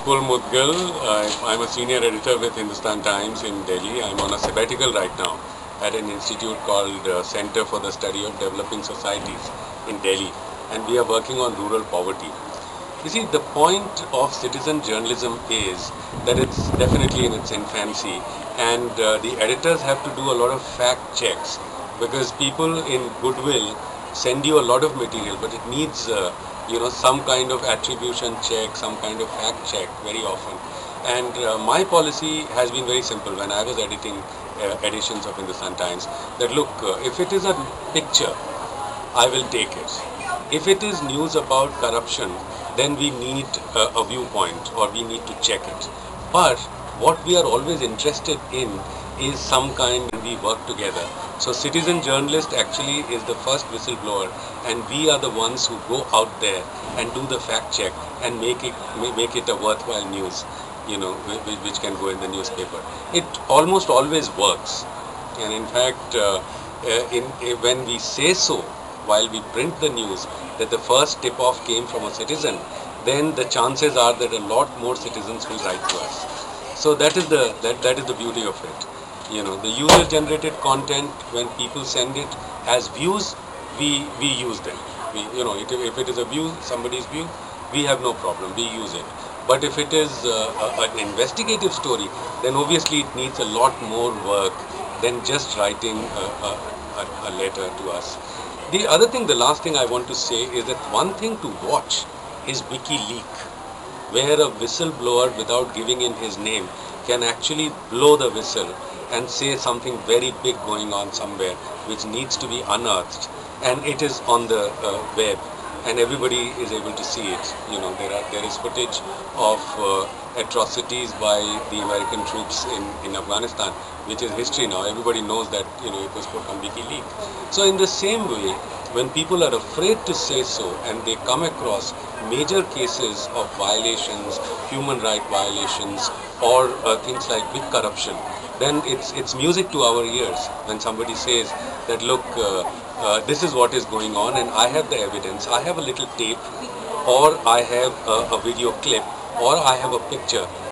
Kul Mudgal. I'm a senior editor with Hindustan Times in Delhi. I'm on a sabbatical right now at an institute called Center for the Study of Developing Societies in Delhi, and we are working on rural poverty. You see, the point of citizen journalism is that it's definitely in its infancy, and the editors have to do a lot of fact checks because people in goodwill send you a lot of material, but it needs some kind of attribution check, some kind of fact check very often. And my policy has been very simple when I was editing editions of Hindustan Times that look, if it is a picture, I will take it. If it is news about corruption, then we need a viewpoint or we need to check it. But what we are always interested in is some kind we work together. So citizen journalist actually is the first whistleblower, and we are the ones who go out there and do the fact check and make it a worthwhile news, which can go in the newspaper. It almost always works, and in fact, when we say so while we print the news that the first tip off came from a citizen, then the chances are that a lot more citizens will write to us. So that is the beauty of it. The user generated content, when people send it as views, we use them. If it is a view, somebody's view, we have no problem, we use it. But if it is an investigative story, then obviously it needs a lot more work than just writing a letter to us. The other thing, the last thing I want to say is that one thing to watch is WikiLeaks, where a whistleblower, without giving in his name, can actually blow the whistle and say something very big going on somewhere which needs to be unearthed, and it is on the web and everybody is able to see it. There is footage of atrocities by the American troops in Afghanistan, which is history now. Everybody knows that it was put on WikiLeaks. So in the same way, when people are afraid to say so and they come across major cases of violations, human right violations, or things like big corruption, then it's music to our ears when somebody says that, look, this is what is going on and I have the evidence, I have a little tape, or I have a video clip, or I have a picture